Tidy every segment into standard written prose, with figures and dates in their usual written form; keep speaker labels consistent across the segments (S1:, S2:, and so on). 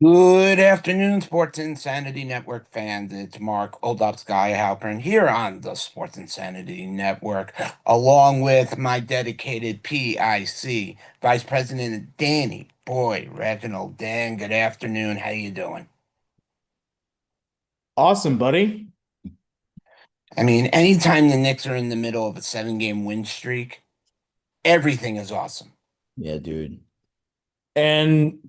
S1: Good afternoon, Sports Insanity Network fans. It's Mark Oldups Guy Halpern here on the Sports Insanity Network, along with my dedicated PIC Vice President Danny Boy Reginald. Dan, good afternoon. How you doing?
S2: Awesome, buddy.
S1: I mean, anytime the Knicks are in the middle of a seven-game win streak, everything is awesome.
S2: Yeah, dude. And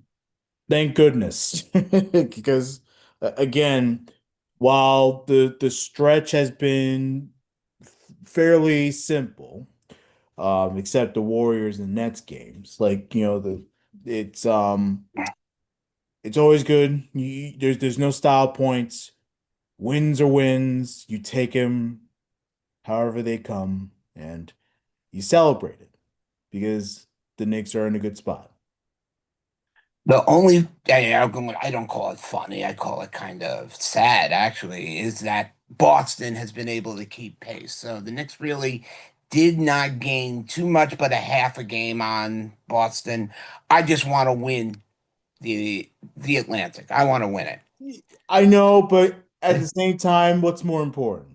S2: thank goodness. Because again, while the stretch has been fairly simple, except the Warriors and Nets games, like, it's it's always good. There's no style points. Wins are wins. You take them however they come, and you celebrate it because the Knicks are in a good spot.
S1: The only, I don't call it funny, I call it kind of sad, actually, is that Boston has been able to keep pace. So the Knicks really did not gain too much but a half a game on Boston. I just want to win the Atlantic. I want to win it.
S2: I know, but at the same time, what's more important?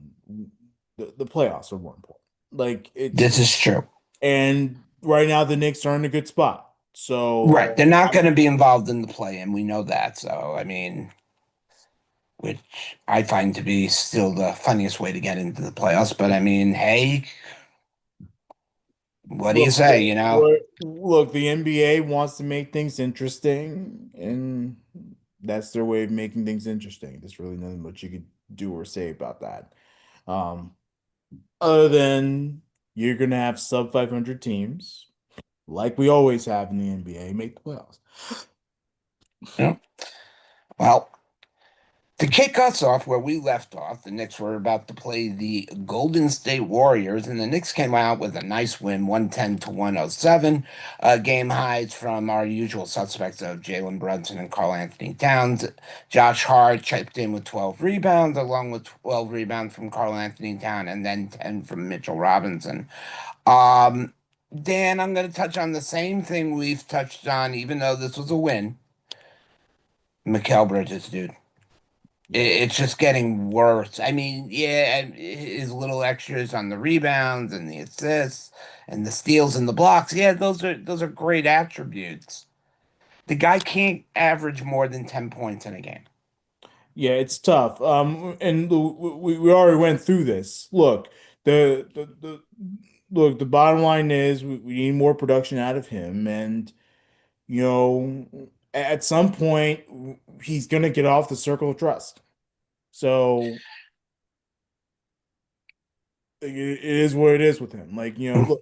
S2: The playoffs are more important. Like it's
S1: This is true.
S2: and right now the Knicks are in a good spot. So
S1: Right. They're not
S2: I'm
S1: going to be involved in the play, and we know that. So, I mean, which I find to be still the funniest way to get into the playoffs. But I mean, hey, what do you
S2: look,
S1: say, you know?
S2: look, the NBA wants to make things interesting, and that's their way of making things interesting. There's really nothing much you could do or say about that. Um, Other than you're gonna have sub 500 teams, like we always have in the NBA, make the playoffs.
S1: Yeah. Well, to kick us off where we left off, the Knicks were about to play the Golden State Warriors, and the Knicks came out with a nice win, 110 to 107. Game highs from our usual suspects of Jalen Brunson and Karl Anthony Towns. Josh Hart chipped in with 12 rebounds, along with 12 rebounds from Karl Anthony Towns, and then 10 from Mitchell Robinson. Um, Dan, I'm going to touch on the same thing we've touched on, even though this was a win. Mikal Bridges, dude.
S2: Yeah.
S1: It's just getting worse. I mean, yeah, his little extras on the rebounds and the assists and the steals and the blocks. Yeah, those are great attributes. The guy can't average more than 10 points in a game.
S2: Yeah, it's tough. And we already went through this. Look, the look, the bottom line is we need more production out of him, and at some point he's gonna get off the circle of trust. So it is what it is with him. Like, look,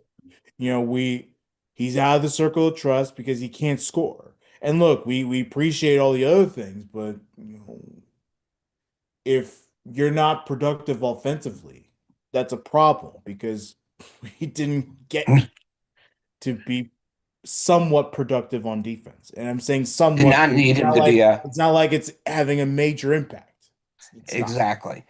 S2: we he's out of the circle of trust because he can't score. And look, we appreciate all the other things, but if you're not productive offensively, that's a problem because we didn't get you to be somewhat productive on defense. And I'm saying
S1: Did
S2: somewhat,
S1: not need
S2: it's
S1: him
S2: not
S1: to
S2: like
S1: be a
S2: it's not like it's having a major impact. It's not.
S1: exactly.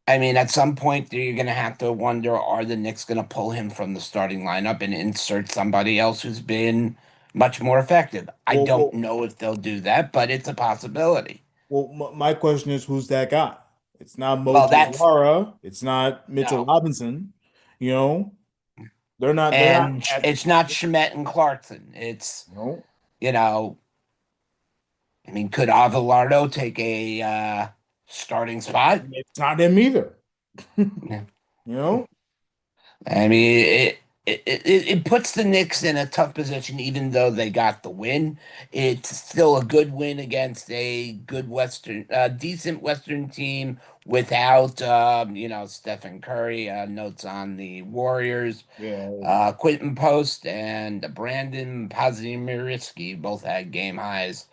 S1: I mean, at some point, you're going to have to wonder, are the Knicks going to pull him from the starting lineup and insert somebody else who's been much more effective? I
S2: Well,
S1: don't
S2: well,
S1: know if they'll do that, but it's a possibility.
S2: my question is, who's that guy? It's not
S1: Well,
S2: Mojo
S1: that's
S2: Zara. It's not Mitchell
S1: no.
S2: Robinson. You know, they're not
S1: And
S2: at,
S1: it's not Schmidt and Clarkson. It's,
S2: no,
S1: you know, I mean, could Avalardo take a starting spot?
S2: it's not him either.
S1: Yeah.
S2: You know?
S1: I mean, it puts the Knicks in a tough position, even though they got the win. It's still a good win against a good decent Western team without, Stephen Curry. Notes on the Warriors.
S2: Yeah.
S1: Quentin Post and Brandon Pozimirsky both had game highs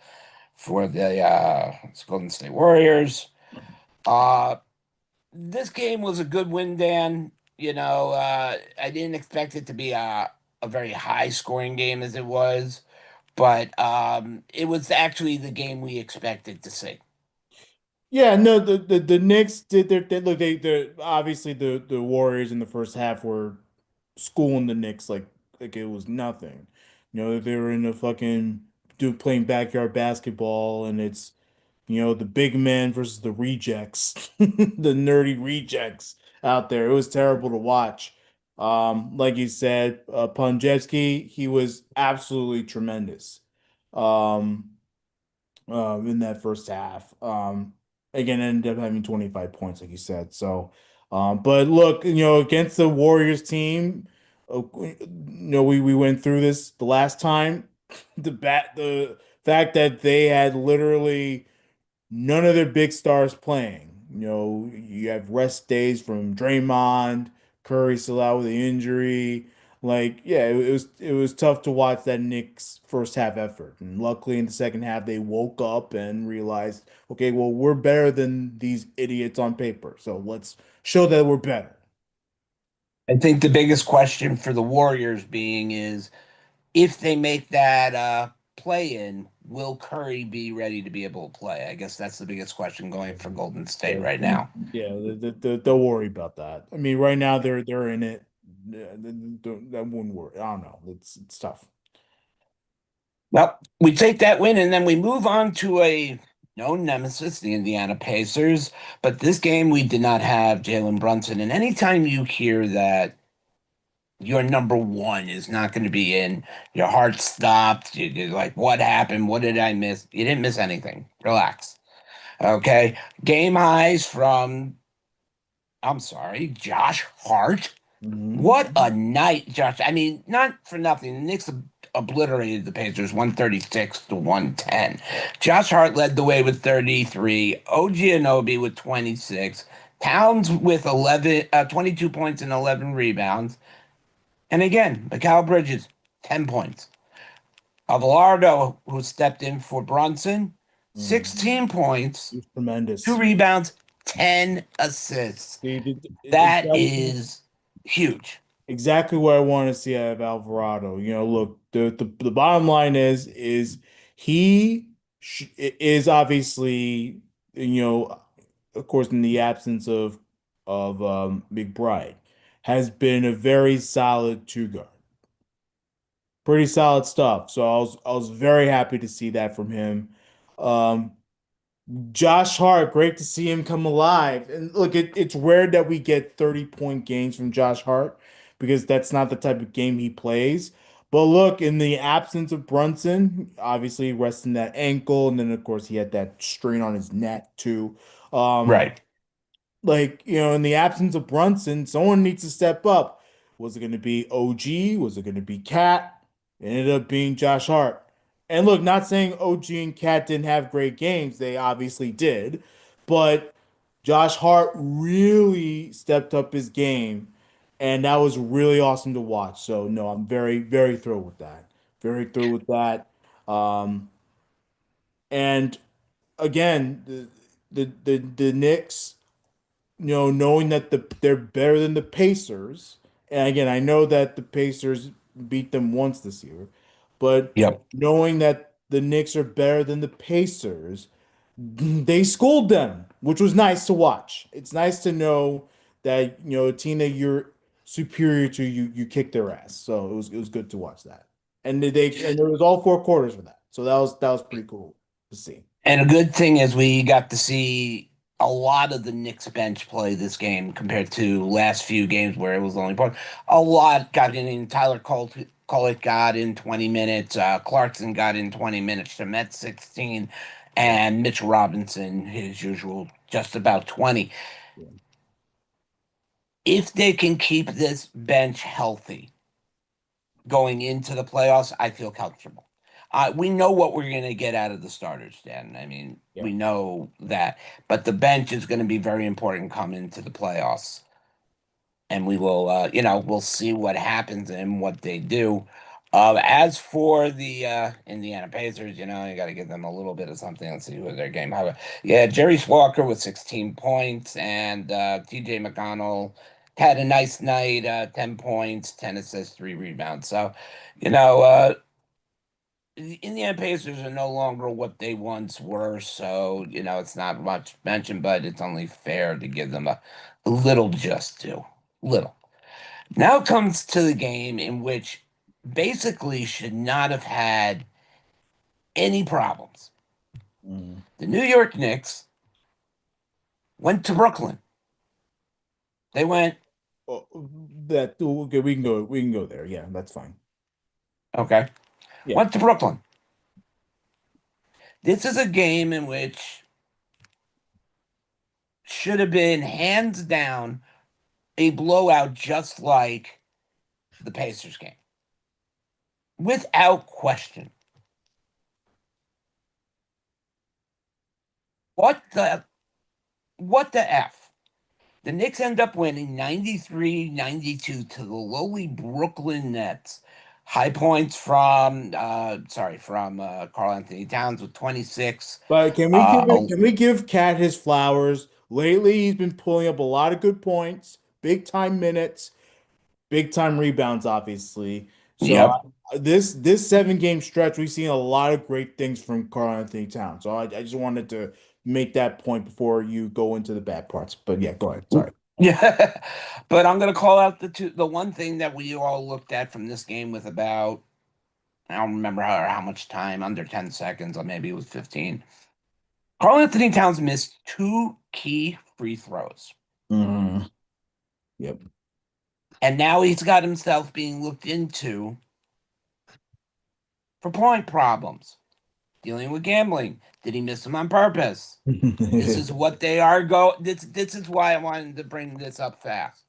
S1: for the Golden State Warriors. Uh, this game was a good win, Dan. I didn't expect it to be a very high scoring game as it was, but it was actually the game we expected to see.
S2: Yeah, no, the Knicks did they look they obviously the Warriors in the first half were schooling the Knicks like it was nothing. They were in the fucking do playing backyard basketball, and it's the big men versus the rejects, the nerdy rejects out there. It was terrible to watch. Like you said, Ponjevsky, he was absolutely tremendous. Um, in that first half. Again, ended up having 25 points, like you said. So, but look, against the Warriors team, we went through this the last time. The fact that they had literally none of their big stars playing. You have rest days from Draymond, Curry still out with the injury. Like, yeah, it was tough to watch that Knicks first half effort. And luckily in the second half they woke up and realized, okay, well, we're better than these idiots on paper. So let's show that we're better.
S1: I think the biggest question for the Warriors being is if they make that play in, will Curry be ready to be able to play? I guess that's the biggest question going for Golden State
S2: Yeah,
S1: right now.
S2: yeah, don't worry about that. I mean, right now they're in it. Yeah, that wouldn't worry. I don't know. It's tough.
S1: Well, we take that win and then we move on to a known nemesis, the Indiana Pacers. But this game, we did not have Jalen Brunson. And anytime you hear that your number one is not going to be in, your heart stopped. You're like, what happened? What did I miss? You didn't miss anything. Relax. Okay. Game highs from, I'm sorry, Josh Hart. What a
S2: Mhm.
S1: night, Josh. I mean, not for nothing. The Knicks obliterated the Pacers 136 to 110. Josh Hart led the way with 33, OG Anunoby with 26, Towns with 22 points and 11 rebounds. And again, Mikal Bridges, 10 points. Abelardo, who stepped in for Brunson,
S2: Mhm.
S1: 16 points,
S2: It was
S1: two
S2: tremendous.
S1: rebounds, 10 assists. That
S2: Exactly,
S1: is huge.
S2: exactly what I want to see out of Alvarado. Look, the bottom line is he is obviously, of course, in the absence of McBride, has been a very solid two guard. Pretty solid stuff. So I was very happy to see that from him. Um, Josh Hart, great to see him come alive. And look, it's rare that we get 30-point games from Josh Hart because that's not the type of game he plays. But look, in the absence of Brunson, obviously resting that ankle, and then of course he had that strain on his neck too. Um,
S1: Right.
S2: in the absence of Brunson, someone needs to step up. Was it going to be OG? Was it going to be Cat? It ended up being Josh Hart. And look, not saying OG and Cat didn't have great games, they obviously did, but Josh Hart really stepped up his game, and that was really awesome to watch. So no, I'm very, very thrilled with that. Very thrilled with that. Um, and again, the Knicks, knowing that they're better than the Pacers, and again, I know that the Pacers beat them once this year, but
S1: Yep.
S2: knowing that the Knicks are better than the Pacers, they schooled them, which was nice to watch. It's nice to know that, a team that you're superior to, you kick their ass. So it was good to watch that. And it was all four quarters for that. So that was pretty cool to see.
S1: And a good thing is we got to see a lot of the Knicks bench play this game compared to last few games where it was only part. A lot got in. Tyler Collett got in 20 minutes. Clarkson got in 20 minutes. Shemet 16.
S2: Yeah.
S1: And Mitch Robinson, his usual, just about 20.
S2: Yeah.
S1: If they can keep this bench healthy going into the playoffs, I feel comfortable. We know what we're going to get out of the starters, Dan. I mean,
S2: Yeah.
S1: we know that, but the bench is going to be very important coming into the playoffs, and we will, we'll see what happens and what they do. As for the Indiana Pacers, you got to give them a little bit of something. Let's see who their game. Yeah, Jerry Walker with 16 points, and T.J. McConnell had a nice night. 10 points, 10 assists, 3 rebounds. So, you know, uh, the Indiana Pacers are no longer what they once were. So, it's not much mentioned, but it's only fair to give them a little just due. Little. Now comes to the game in which basically should not have had any problems.
S2: Mm.
S1: The New York Knicks went to Brooklyn. They went,
S2: Oh, that okay, we can go there. Yeah, that's fine.
S1: okay,
S2: Yeah.
S1: went to Brooklyn. This is a game in which should have been hands down a blowout just like the Pacers game. Without question. What the what the F? The Knicks end up winning 93-92 to the lowly Brooklyn Nets. High points from Karl Anthony Towns with 26.
S2: But can we give it,
S1: Uh
S2: can we give Cat his flowers? Lately, he's been pulling up a lot of good points, big time minutes, big time rebounds, obviously. So
S1: yep.
S2: this 7 game stretch, we've seen a lot of great things from Karl Anthony Towns. So I just wanted to make that point before you go into the bad parts. But yeah, go ahead. Sorry.
S1: Yeah. But I'm gonna call out the one thing that we all looked at from this game with about I don't remember how much time, under 10 seconds, or maybe it was 15. Karl Anthony Towns missed two key free throws.
S2: Mm, yep.
S1: And now he's got himself being looked into for point problems, dealing with gambling. Did he miss them on purpose? This is what they are this is why I wanted to bring this up fast.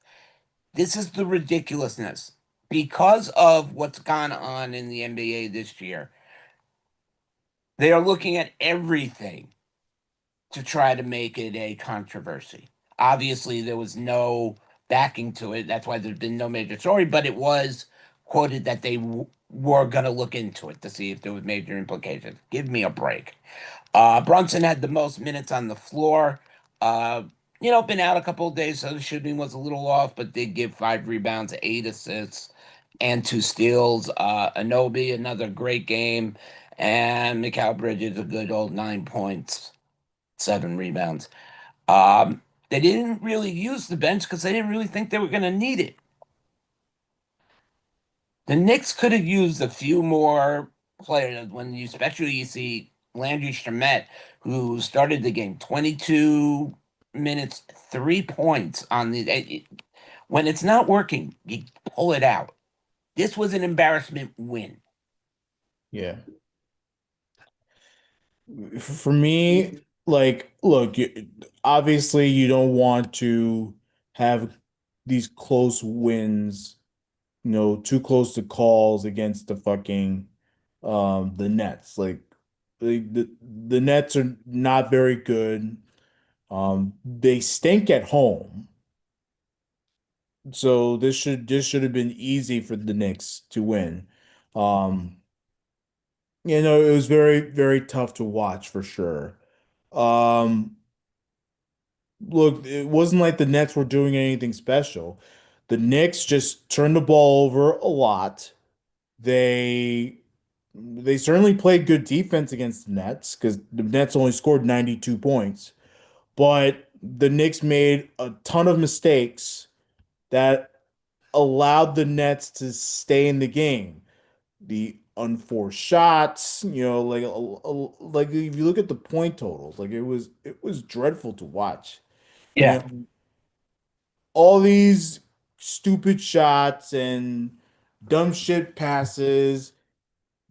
S1: This is the ridiculousness. Because of what's gone on in the NBA this year, they are looking at everything to try to make it a controversy. Obviously, there was no backing to it. That's why there's been no major story, but it was quoted that they were going to look into it to see if there was major implications. Give me a break. Brunson had the most minutes on the floor. Uh, been out a couple of days, so the shooting was a little off, but did give 5 rebounds, 8 assists, and 2 steals. Anobi, another great game. And Mikal Bridges, a good old 9 points, 7 rebounds. Um, they didn't really use the bench because they didn't really think they were going to need it. The Knicks could have used a few more players especially you see Landry Shamet, who started the game 22 minutes, 3 points on when it's not working, you pull it out. This was an embarrassment win.
S2: Yeah. For me, like, look, obviously you don't want to have these close wins, too close to calls against the Nets. Like the Nets are not very good. They stink at home. So this should have been easy for the Knicks to win. Um, it was very, very tough to watch for sure. Um, Look, it wasn't like the Nets were doing anything special. The Knicks just turned the ball over a lot. They they certainly played good defense against the Nets because the Nets only scored 92 points. But the Knicks made a ton of mistakes that allowed the Nets to stay in the game. The unforced shots, like if you look at the point totals, like it was dreadful to watch. You
S1: Yeah.
S2: know, all these stupid shots and dumb shit passes,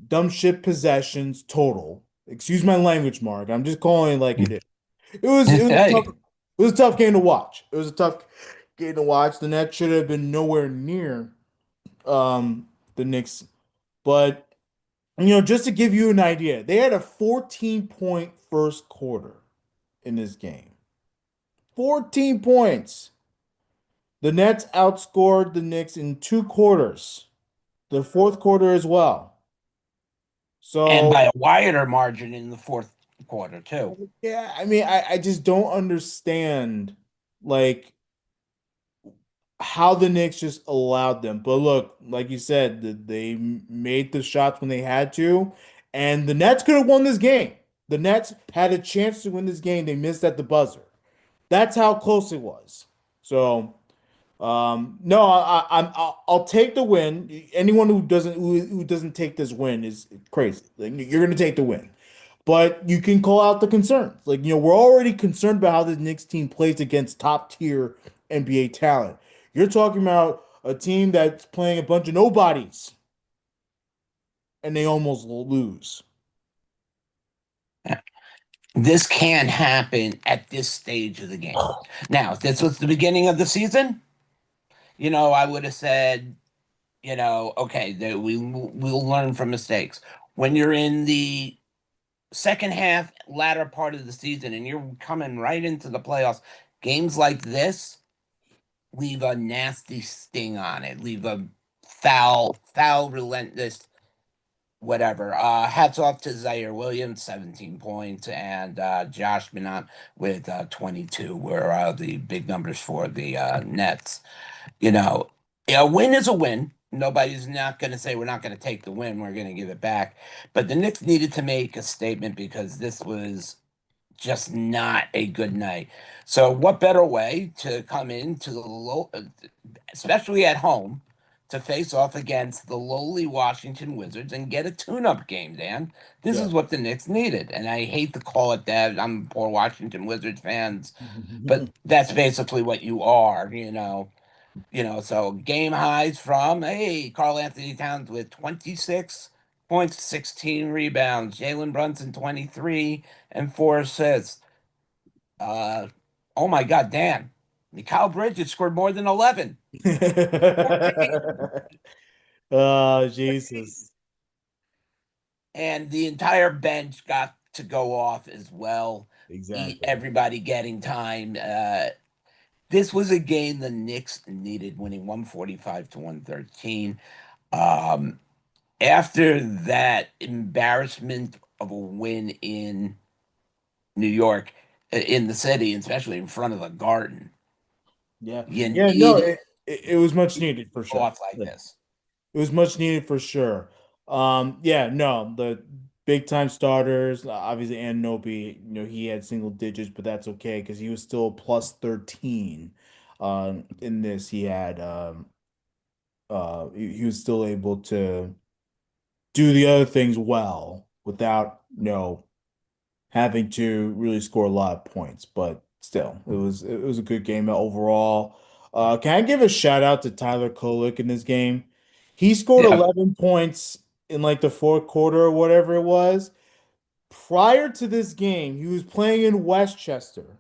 S2: dumb shit possessions total. Excuse my language, Mark. I'm just calling it like it is. It was tough.
S1: Hey.
S2: It was a tough game to watch. It was a tough game to watch. The Nets should have been nowhere near the Knicks. But just to give you an idea, they had a 14-point first quarter in this game. 14 points. The Nets outscored the Knicks in 2 quarters, the fourth quarter as well.
S1: And
S2: So,
S1: by a wider margin in the fourth quarter, too.
S2: yeah, I mean, I just don't understand like how the Knicks just allowed them. But look, like you said, they made the shots when they had to, and the Nets could have won this game. The Nets had a chance to win this game. They missed at the buzzer. That's how close it was. So, No, I'll take the win. Anyone who doesn't take this win is crazy. Like you're gonna take the win, but you can call out the concerns. Like we're already concerned about how this Knicks team plays against top tier NBA talent. You're talking about a team that's playing a bunch of nobodies and they almost lose.
S1: This can't happen at this stage of the game. Now, if this was the beginning of the season, I would have said, okay, that we'll learn from mistakes. When you're in the second half, latter part of the season, and you're coming right into the playoffs, games like this leave a nasty sting on it, leave a foul, relentless whatever. Hats off to Zaire Williams, 17 points, and Josh Minot with 22 were the big numbers for the Nets. You know, a win is a win. Nobody's not going to say we're not going to take the win. We're going to give it back. But the Knicks needed to make a statement because this was just not a good night. So, what better way to come into the low, especially at home, to face off against the lowly Washington Wizards and get a tune-up game, Dan? This
S2: Yeah.
S1: is what the Knicks needed, and I hate to call it that. I'm poor Washington Wizards fans, but that's basically what you are. So game highs from Carl Anthony Towns with 26 points, 16 rebounds, Jalen Brunson 23 and 4 assists. Uh, oh my God, Dan. Mikal Bridges scored more than 11. 14.
S2: Oh, Jesus.
S1: And the entire bench got to go off as well.
S2: Exactly.
S1: Everybody getting time. This was a game the Knicks needed, winning 145 to 113. Um, After that embarrassment of a win in New York, in the city, especially in front of the Garden,
S2: Yeah.
S1: you
S2: Yeah, no,
S1: need
S2: it was much needed for sure.
S1: off like
S2: Like,
S1: this.
S2: it was much needed for sure. Yeah, no, the big time starters, obviously Anunoby, he had single digits, but that's okay because he was still plus 13. In this, he had he was still able to do the other things well without, having to really score a lot of points. But still, it was a good game overall. Can I give a shout out to Tyler Kolek in this game? He scored
S1: Yeah.
S2: 11 points in like the fourth quarter or whatever it was. Prior to this game, he was playing in Westchester.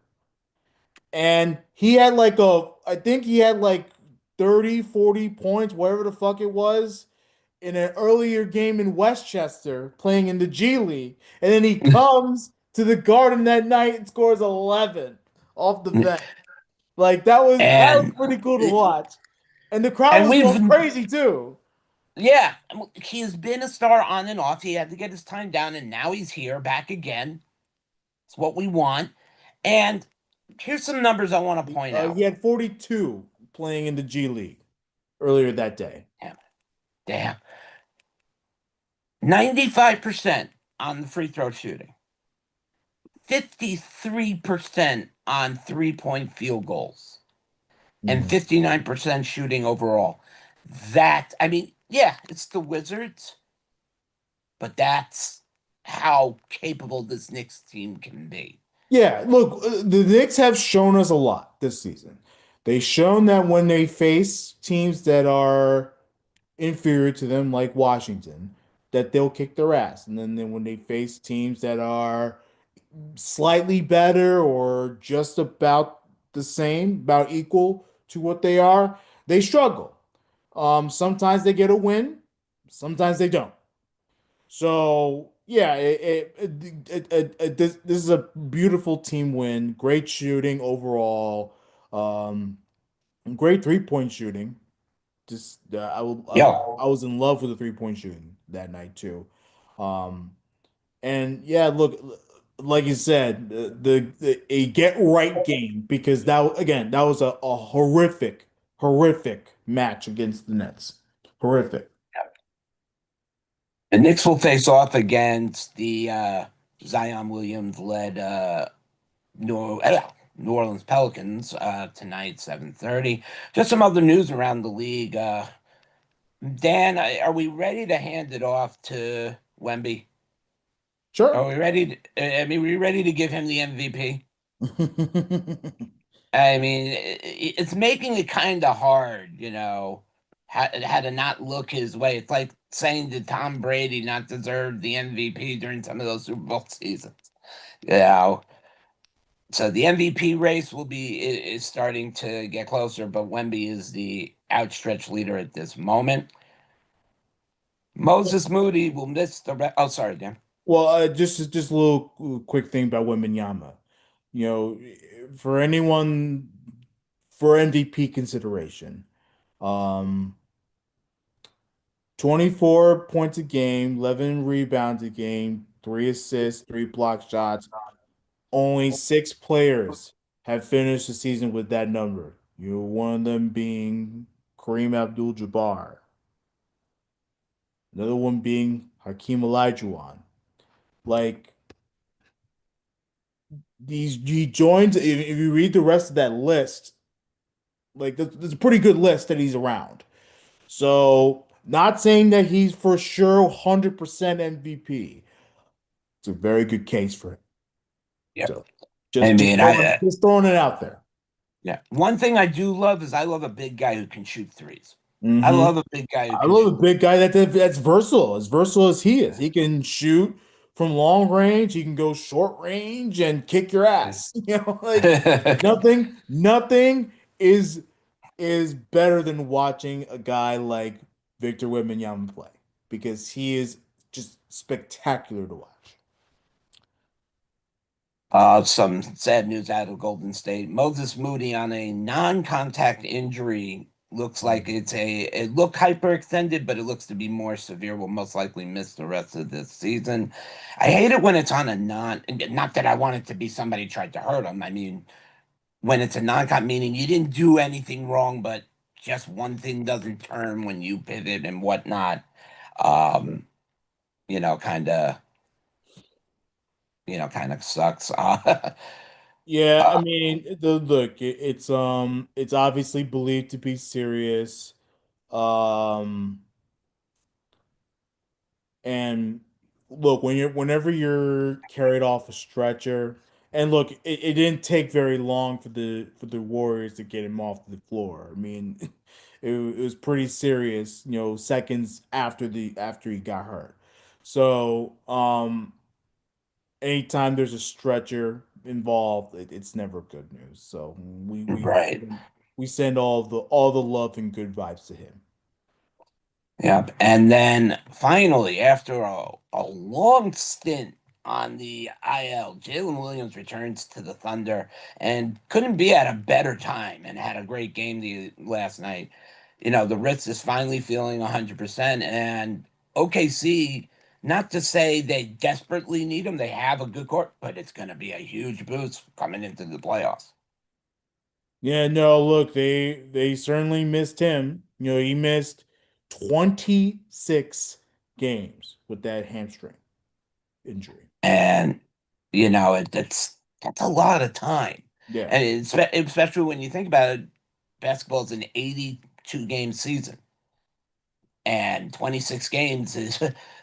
S2: And he had I think he had like 30, 40 points, whatever the fuck it was, in an earlier game in Westchester playing in the G League. And then he comes to the Garden that night and scores 11 off the bench. Like that was
S1: And
S2: pretty cool to watch. And the crowd
S1: and
S2: was
S1: we've
S2: going crazy too.
S1: yeah, he's been a star on and off. He had to get his time down, and now he's here back again. It's what we want. And here's some numbers I want to point
S2: He
S1: out.
S2: had 42 playing in the G League earlier that day.
S1: Damn, damn. 95% on the free throw shooting, 53% on 3-point field goals, and
S2: Mhm.
S1: 59% shooting overall. I mean, yeah, it's the Wizards, but that's how capable this Knicks team can be.
S2: Yeah, look, the Knicks have shown us a lot this season. They've shown that when they face teams that are inferior to them, like Washington, that they'll kick their ass. And then when they face teams that are slightly better or just about the same, about equal to what they are, they struggle. Sometimes they get a win, sometimes they don't. So yeah, this is a beautiful team win. Great shooting overall. Um, Great 3-point shooting. Just
S1: Yo,
S2: I was in love with the 3-point shooting that night too. Um, and yeah, look, like you said, a get right game because that was a horrific match against the Nets. Horrific.
S1: the Knicks will face off against the Zion Williams led New Orleans Pelicans tonight, 7:30. Just some other news around the league. Dan, are we ready to hand it off to Wemby? Are
S2: Sure.
S1: we ready? I mean, are we ready to give him the MVP? I mean, it's making it kind of hard, how to not look his way. It's like saying did Tom Brady not deserve the MVP during some of those Super Bowl seasons? You know, so the MVP race is starting to get closer, but Wemby is the outstretched leader at this moment. Moses Moody will miss oh, sorry, Dan.
S2: Well, just a little quick thing about Wembanyama. You know, for anyone for MVP consideration, um, 24 points a game, 11 rebounds a game, 3 assists, 3 block shots. Only 6 players have finished the season with that number. One of them being Kareem Abdul-Jabbar, another one being Hakeem Olajuwon. Like he joins. If you read the rest of that list, like there's a pretty good list that he's around. So, not saying that he's for sure 100% MVP. It's a very good case for him.
S1: Yep.
S2: So,
S1: I
S2: just
S1: mean,
S2: just throwing it out there.
S1: yeah. One thing I do love is I love a big guy who can shoot threes. I
S2: Hmm
S1: love a big guy who
S2: I
S1: can
S2: love a
S1: shoot.
S2: big guy that's versatile as he is. He can shoot from long range. He can go short range and kick your ass. Like nothing is is better than watching a guy like Victor Wembanyama play because he is just spectacular to watch.
S1: Some sad news out of Golden State. Moses Moody on a non-contact injury looks like it looked hyperextended, but it looks to be more severe. Will most likely miss the rest of this season. I hate it when it's on a not that I want it to be somebody tried to hurt him. I mean, when it's a non-contact, meaning you didn't do anything wrong, but just one thing doesn't turn when you pivot and whatnot. Um, kind of, kind of sucks.
S2: Yeah, I
S1: Uh,
S2: mean, it's obviously believed to be serious. Um And look, whenever you're carried off a stretcher, and look, it didn't take very long for the Warriors to get him off the floor. I mean, it was pretty serious, seconds after he got hurt. So, anytime there's a stretcher involved, it's never good news. So
S1: right.
S2: we send all the love and good vibes to him.
S1: Yep. And then finally, after a long stint on the IL, Jalen Williams returns to the Thunder and couldn't be at a better time and had a great game last night. The Ritz is finally feeling 100%. And OKC, not to say they desperately need him, they have a good court, but it's going to be a huge boost coming into the playoffs.
S2: Yeah, no, look, they certainly missed him. He missed 26 games with that hamstring injury.
S1: And that's a lot of time,
S2: Yeah.
S1: and especially when you think about it, basketball's an 82 game season, and 26 games is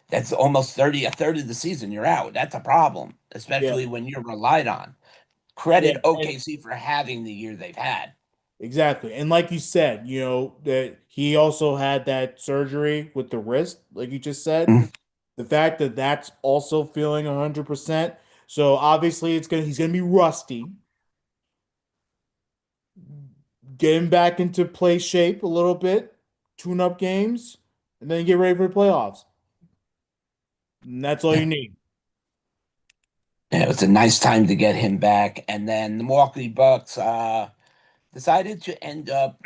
S1: that's almost 30 a third of the season. You're out. That's a problem,
S2: Yeah.
S1: especially when you're relied on.
S2: Yeah,
S1: Credit
S2: and
S1: OKC for having the year they've had.
S2: exactly. And like you said, that he also had that surgery with the wrist, like you just said.
S1: Mhm.
S2: The fact that that's also feeling 100%. So obviously he's gonna be rusty. Getting back into play shape a little bit, tune up games, and then get ready for the playoffs. And that's all you need.
S1: Yeah, it was a nice time to get him back, and then the Milwaukee Bucks decided to end up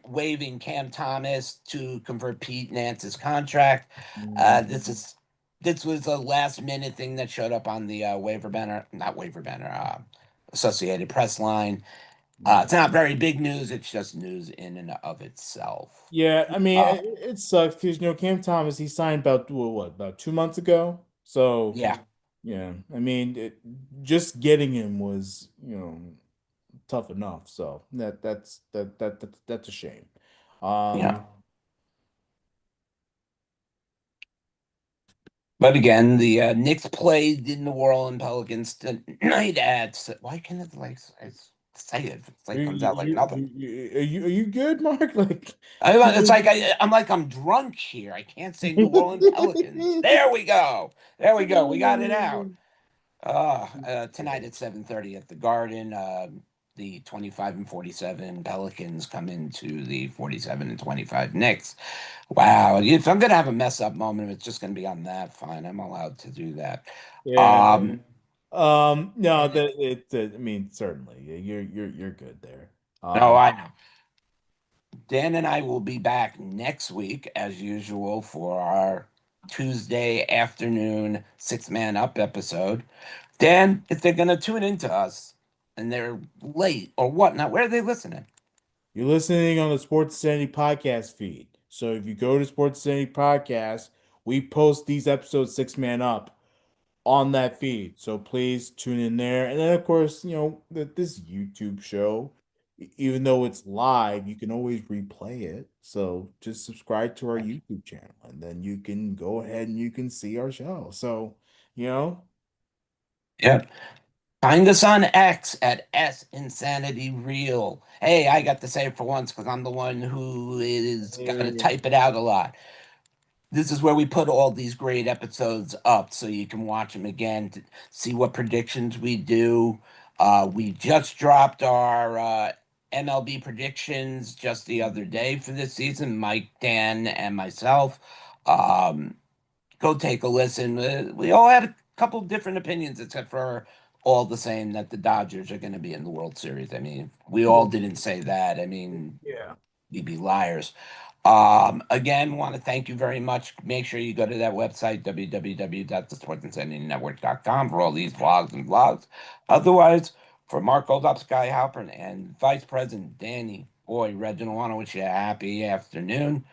S1: waiving Cam Thomas to convert Pete Nance's contract. Uh, this
S2: Mhm.
S1: is this was a last minute thing that showed up on the not waiver banner, Associated Press line.
S2: Yeah.
S1: It's not very big news. It's just news in and of itself.
S2: Yeah, I mean
S1: Uh,
S2: it sucks because Cam Thomas he signed about about 2 months ago. So
S1: yeah,
S2: yeah, I mean just getting him was tough enough. So that's a shame.
S1: Yeah.
S2: Um,
S1: But again, the Knicks played in the New Orleans Pelicans tonight at, why can't it like say it? It's like comes out like nothing.
S2: are you good, Mark? Like,
S1: It's like I'm like I'm drunk here. I can't say New Orleans Pelicans. There we go. There we go. We got it out. Tonight at 7:30 at the Garden, the 25 and 47 Pelicans come into the 47 and 25 Knicks. Wow, if I'm gonna have a mess up moment, it's just gonna be on that. Fine, I'm allowed to do that.
S2: yeah.
S1: Um,
S2: No,
S1: and
S2: that I mean, certainly, you're good there.
S1: no,
S2: Um,
S1: I know. Dan and I will be back next week as usual for our Tuesday afternoon six man up episode. Dan, if they're gonna tune into us and they're late or whatnot, where are they listening?
S2: you're listening on the Sports Sanity podcast feed. So if you go to Sports Sanity podcast, we post these episodes 6 man up on that feed. So please tune in there. And then, of course, this YouTube show, even though it's live, you can always replay it. So just subscribe to our YouTube channel, and then you can go ahead and you can see our show. So, you know,
S1: Yeah. Find us on X at S Insanity Real. Hey, I got to say it for once because I'm the one who is gonna
S2: yeah.
S1: type it out a lot. This is where we put all these great episodes up so you can watch them again to see what predictions we do. We just dropped our MLB predictions just the other day for this season, Mike, Dan, and myself. Um, Go take a listen. We all had a couple different opinions, except for all the same that the Dodgers are going to be in the World Series. I mean, we all didn't say that. I mean,
S2: Yeah.
S1: we'd be liars. Again, want to thank you very much. Make sure you go to that website, www.thesportsinsanitynetwork.com, for all these vlogs and vlogs. Otherwise, for Mark Goldop, Sky Halpern, and Vice President Danny Boy Reginald, I want to wish you a happy afternoon.